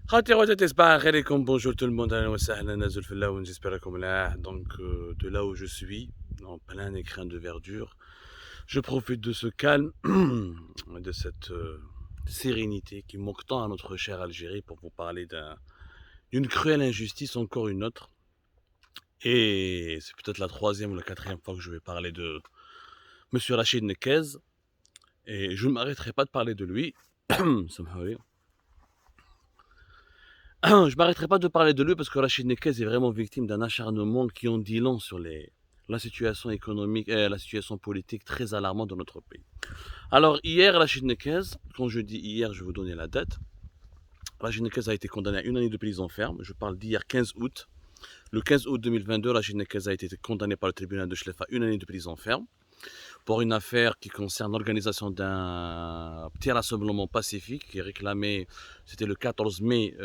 Bonjour tout le monde, j'espère que donc de là où je suis, en plein écrin de verdure, je profite de ce calme, de cette sérénité qui manque tant à notre chère Algérie pour vous parler d'une cruelle injustice, encore une autre. Et c'est peut-être la troisième ou la quatrième fois que je vais parler de Monsieur Rachid Nekez, et je ne m'arrêterai pas de parler de lui. Ça me fait rire. Je m'arrêterai pas de parler de lui parce que Rachid Nekez est vraiment victime d'un acharnement qui en dit long sur la situation économique et la situation politique très alarmante dans notre pays. Alors hier, Rachid Nekez, quand je dis hier, je vais vous donner la date. Rachid Nekez a été condamné à une année de prison ferme. Je parle d'hier 15 août. Le 15 août 2022, Rachid Nekez a été condamné par le tribunal de Chlef à une année de prison ferme pour une affaire qui concerne l'organisation d'un petit rassemblement pacifique qui est réclamé, c'était le 14 mai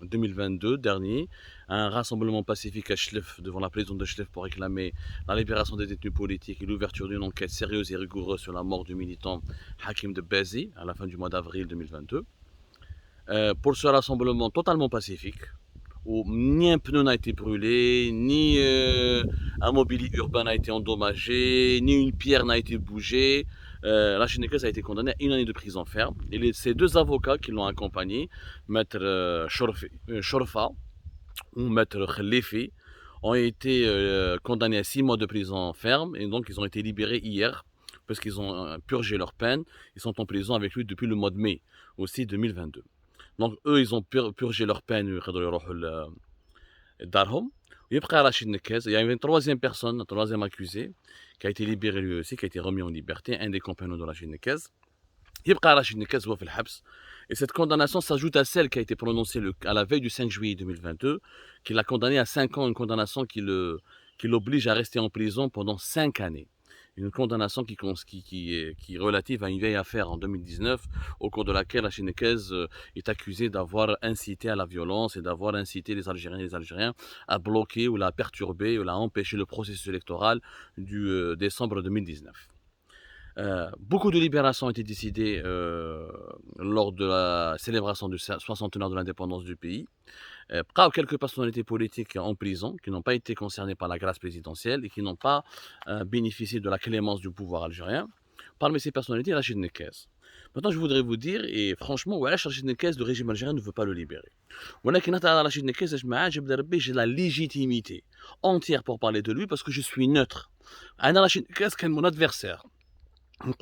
2022 dernier, un rassemblement pacifique à Chlef, devant la prison de Chlef pour réclamer la libération des détenus politiques et l'ouverture d'une enquête sérieuse et rigoureuse sur la mort du militant Hakim de Bezi à la fin du mois d'avril 2022. Pour ce rassemblement totalement pacifique, où ni un pneu n'a été brûlé, ni un mobilier urbain n'a été endommagé, ni une pierre n'a été bougée. La Chinekes a été condamné à une année de prison ferme. Et ces deux avocats qui l'ont accompagné, maître Shorfa ou maître Khalifi, ont été condamnés à 6 mois de prison ferme. Et donc ils ont été libérés hier parce qu'ils ont purgé leur peine. Ils sont en prison avec lui depuis le mois de mai, aussi 2022. Donc eux, ils ont purgé leur peine. Darhom. Il y a une troisième personne, un troisième accusé, qui a été libéré lui aussi, qui a été remis en liberté, un des compagnons de Rachid Nekez. Et cette condamnation s'ajoute à celle qui a été prononcée à la veille du 5 juillet 2022, qui l'a condamné à 5 ans, une condamnation qui l'oblige à rester en prison pendant 5 années. Une condamnation qui est relative à une vieille affaire en 2019, au cours de laquelle Rachid Nekez est accusé d'avoir incité à la violence et d'avoir incité les Algériens et les Algériens à bloquer ou à perturber ou à empêcher le processus électoral du décembre 2019. Beaucoup de libérations ont été décidées lors de la célébration du 60e de l'indépendance du pays. Quelques personnalités politiques en prison qui n'ont pas été concernées par la grâce présidentielle et qui n'ont pas bénéficié de la clémence du pouvoir algérien. Parmi ces personnalités, Rachid Nekez. Maintenant, je voudrais vous dire, et franchement, Rachid Nekez, le régime algérien ne veut pas le libérer. Rachid Nekez, j'ai la légitimité entière pour parler de lui parce que je suis neutre. Rachid Nekez, c'est mon adversaire. On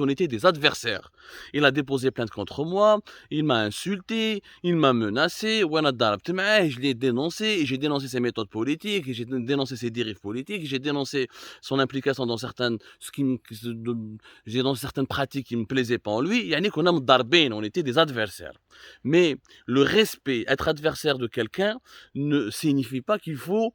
était des adversaires. Il a déposé plainte contre moi, il m'a insulté, il m'a menacé, je l'ai dénoncé, et j'ai dénoncé ses méthodes politiques, et j'ai dénoncé ses dérives politiques, j'ai dénoncé son implication dans j'ai dans certaines pratiques qui ne me plaisaient pas en lui. On était des adversaires. Mais le respect, être adversaire de quelqu'un, ne signifie pas qu'il faut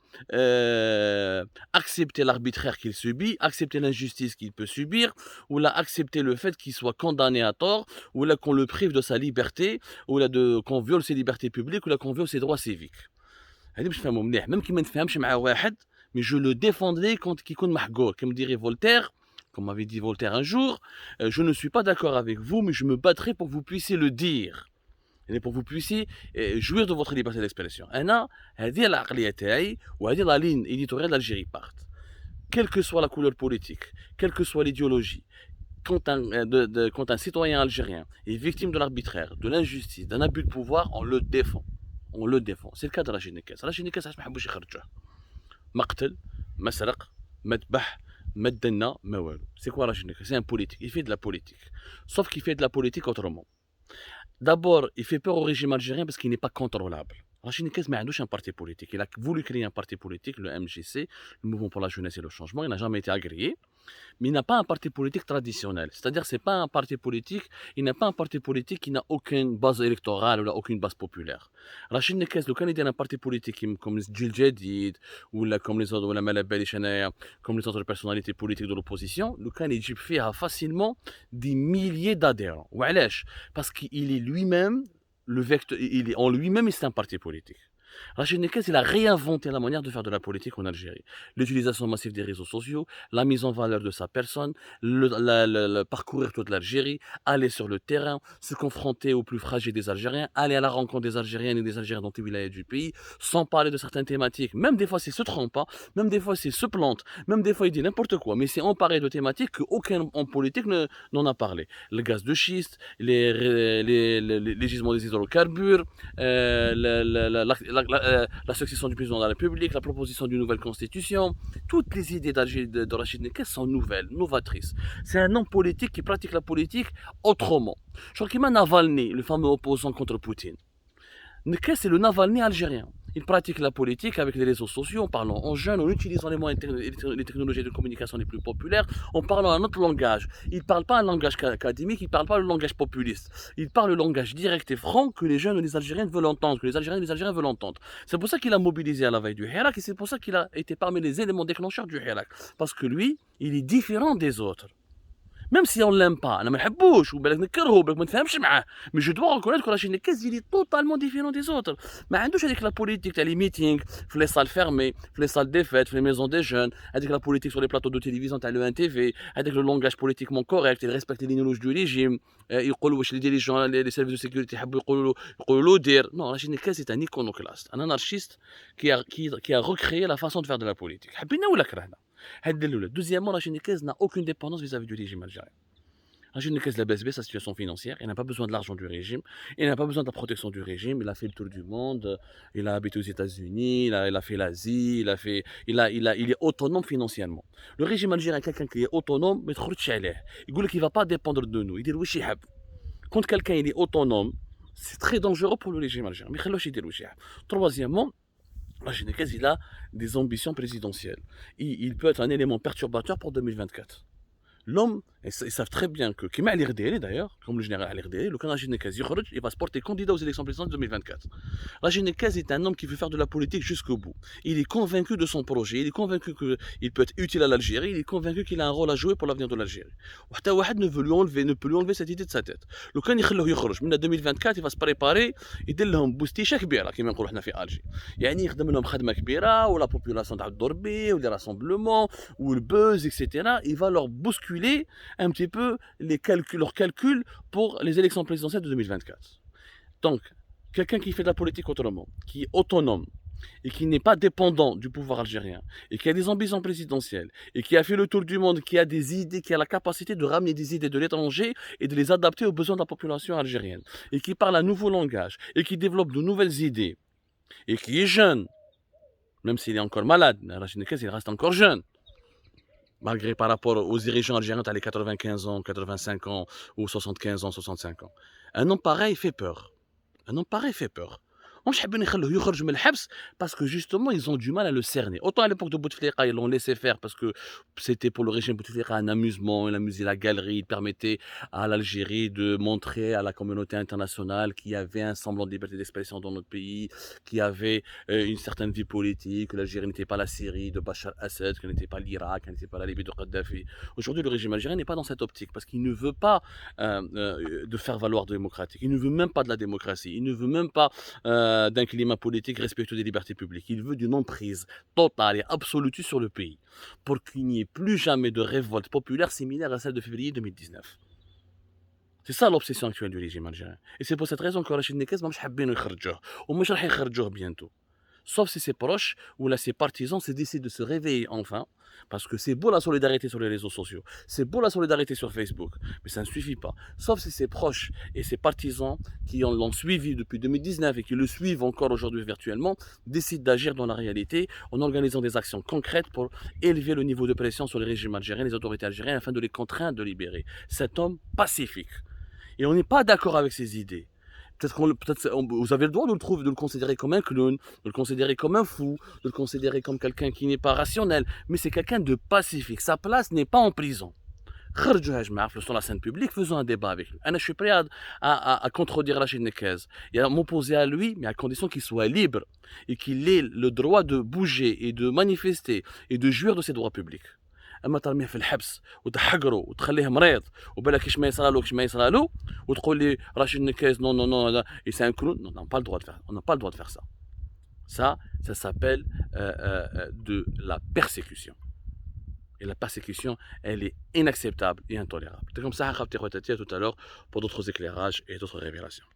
accepter l'arbitraire qu'il subit, accepter l'injustice qu'il peut subir, ou là accepter le fait qu'il soit condamné à tort, ou là qu'on le prive de sa liberté, ou là qu'on viole ses libertés publiques, ou là qu'on viole ses droits civiques. Même qu'il ne me مع واحد, mais je le défendrai quand il يكون محقور, comme dirait Voltaire. Comme m'avait dit Voltaire un jour, je ne suis pas d'accord avec vous, mais je me battrai pour que vous puissiez le dire. Et pour que vous puissiez jouir de votre liberté d'expression. هذه العقلية تاعي وهذه la ligne éditoriale d'Algérie part. Quelle que soit la couleur politique, quelle que soit l'idéologie, quand un citoyen algérien est victime de l'arbitraire, de l'injustice, d'un abus de pouvoir, on le défend. On le défend. C'est le cas de Rachid Nekez. Rachid Nekez, علاش ما حبوش يخرجوه. مقتل, مسرق, مذبح, مدنا, ما والو. C'est quoi Rachid Nekez? C'est un politique. Il fait de la politique. Sauf qu'il fait de la politique autrement. D'abord, il fait peur au régime algérien parce qu'il n'est pas contrôlable. Rachid Nekez n'a un parti politique. Il a voulu créer un parti politique, le MJC, le Mouvement pour la Jeunesse et le Changement. Il n'a jamais été agréé. Mais il n'a pas un parti politique traditionnel. C'est-à-dire que ce n'est pas un parti politique, il n'a pas un parti politique qui n'a aucune base électorale ou aucune base populaire. Rachid Nekez, le candidat d'un parti politique comme Djil Jadid ou comme les autres, comme les autres personnalités politiques de l'opposition, le candidat fait facilement des milliers d'adhérents. Parce qu'il est lui-même, en lui-même, c'est un parti politique. Rachid Nekez, il a réinventé la manière de faire de la politique en Algérie. L'utilisation massive des réseaux sociaux, la mise en valeur de sa personne, parcourir toute l'Algérie, aller sur le terrain, se confronter aux plus fragiles des Algériens, aller à la rencontre des Algériennes et des Algériens dans tous les villages du pays, sans parler de certaines thématiques. Même des fois, s'il se trompe pas, même des fois, s'il se plante, même des fois, il dit n'importe quoi, mais c'est emparé de thématiques qu'aucun homme politique n'en a parlé. Le gaz de schiste, les gisements des hydrocarbures, la succession du président de la République, la proposition d'une nouvelle constitution. Toutes les idées de Rachid Nekez sont nouvelles, novatrices. C'est un homme politique qui pratique la politique autrement. Je crois qu'il m'a Navalny, le fameux opposant contre Poutine. Nekez, c'est le Navalny algérien. Il pratique la politique avec les réseaux sociaux, en parlant en jeunes, en utilisant les technologies de communication les plus populaires, en parlant un autre langage. Il ne parle pas un langage académique, il ne parle pas le langage populiste. Il parle le langage direct et franc que les jeunes et les Algériens veulent entendre, que les Algériens et les Algériens veulent entendre. C'est pour ça qu'il a mobilisé à la veille du Hirak et c'est pour ça qu'il a été parmi les éléments déclencheurs du Hirak. Parce que lui, il est différent des autres. Même si on ne l'aime pas, انا ما نحبوش وبالك نكرهه وبالك ما نفهمش معاه، mais je dois reconnaître que Rachid Nekez il est totalement différent des autres. ما عندوش هذيك la politique تاع les meetings في les salles fermées, في les salles des fêtes, في les maisons des jeunes, هذيك la politique sur les plateaux de télévision تاع le 1TV, هذيك le langage politiquement correct, il respecte les lignes du régime, يقولوا واش les dirigeants les services de sécurité يحبوا يقولوا له دير. Non, Rachid Nekez est un iconoclaste, un anarchiste qui a recréé la façon de faire de la politique. حبينا ولا كرهنا. Deuxièmement, Rachid Nekez n'a aucune dépendance vis-à-vis du régime algérien. Rachid Nekez l'a baissé sa situation financière, il n'a pas besoin de l'argent du régime, il n'a pas besoin de la protection du régime, il a fait le tour du monde, il a habité aux États-Unis, il a fait l'Asie, il est autonome financièrement. Le régime algérien, quelqu'un qui est autonome, mais il ne va pas dépendre de nous, il dit oui, quand quelqu'un est autonome, c'est très dangereux pour le régime algérien. Troisièmement, Rachid Nekez, il a des ambitions présidentielles. Il peut être un élément perturbateur pour 2024. L'homme, ils savent très bien que, qui m'a l'IRDL d'ailleurs, comme le général l'IRDL, le Rachid Nekez, il va se porter candidat aux élections présidentielles de 2024. Rachid Nekez est un homme qui veut faire de la politique jusqu'au bout. Il est convaincu de son projet, il est convaincu qu'il peut être utile à l'Algérie, il est convaincu qu'il a un rôle à jouer pour l'avenir de l'Algérie. وحتى واحد ne peut lui enlever cette idée de sa tête. لو كان يخلوه يخرج من 2024 il va se préparer يدير لهم بوستيشه كبيره كما نقولوا حنا في الجي. يعني يخدم لهم خدمه كبيره ولا population تاع الدور بي ولي rassemblements ou le buzz etc. Il va leur bousculer un petit peu leurs calculs pour les élections présidentielles de 2024. Donc, quelqu'un qui fait de la politique autrement, qui est autonome, et qui n'est pas dépendant du pouvoir algérien, et qui a des ambitions présidentielles, et qui a fait le tour du monde, qui a des idées, qui a la capacité de ramener des idées de l'étranger et de les adapter aux besoins de la population algérienne, et qui parle un nouveau langage, et qui développe de nouvelles idées, et qui est jeune, même s'il est encore malade, Rachid Nekez, il reste encore jeune, malgré par rapport aux dirigeants algériens, tu as les 95 ans, 85 ans, ou 75 ans, 65 ans. Un homme pareil fait peur. Un homme pareil fait peur. مش حابين يخلوه يخرج من الحبس parce que justement ils ont du mal à le cerner. Autant à l'époque de Bouteflika ils l'ont laissé faire parce que c'était pour le régime Bouteflika un amusement, il amusait la galerie, il permettait à l'Algérie de montrer à la communauté internationale qu'il y avait un semblant de liberté d'expression dans notre pays, qu'il y avait une certaine vie politique, que l'Algérie n'était pas la Syrie de Bachar Assad, que n'était pas l'Irak, que n'était pas la Libye de Kadhafi. Aujourd'hui le régime algérien n'est pas dans cette optique parce qu'il ne veut pas de faire valoir démocratique, il ne veut même pas de la démocratie, il ne veut même pas d'un climat politique respectueux des libertés publiques. Il veut d'une emprise totale et absolue sur le pays pour qu'il n'y ait plus jamais de révolte populaire similaire à celle de février 2019. C'est ça l'obsession actuelle du régime algérien. Et c'est pour cette raison que Rachid Nekez مش حابين يخرجوه ومش راح يخرجوه bientôt. Sauf si ses proches ou là ses partisans se décident de se réveiller enfin. Parce que c'est beau la solidarité sur les réseaux sociaux, c'est beau la solidarité sur Facebook, mais ça ne suffit pas. Sauf si ses proches et ses partisans qui l'ont suivi depuis 2019 et qui le suivent encore aujourd'hui virtuellement, décident d'agir dans la réalité en organisant des actions concrètes pour élever le niveau de pression sur les régimes algériens, les autorités algériennes, afin de les contraindre de libérer cet homme pacifique. Et on n'est pas d'accord avec ses idées. Peut-être vous avez le droit de le considérer comme un clown, de le considérer comme un fou, de le considérer comme quelqu'un qui n'est pas rationnel, mais c'est quelqu'un de pacifique. Sa place n'est pas en prison. Sur la scène publique, faisons un débat avec lui. Je suis prêt à contredire Rachid Nekez et à m'opposer à lui, mais à condition qu'il soit libre et qu'il ait le droit de bouger et de manifester et de jouir de ses droits publics. اما ترميه في الحبس وتحقره وتخليه مريض وبالك كيش ما يصرالو كيش ما يصرالو وتقول لي راشد نكاز نو نو نو هذا سي ان كلون. On n'a pas le droit de faire ça. Ça s'appelle de la persécution. Et la persécution, elle est inacceptable et intolérable. C'est comme ça, à tout à l'heure pour d'autres éclairages et d'autres révélations.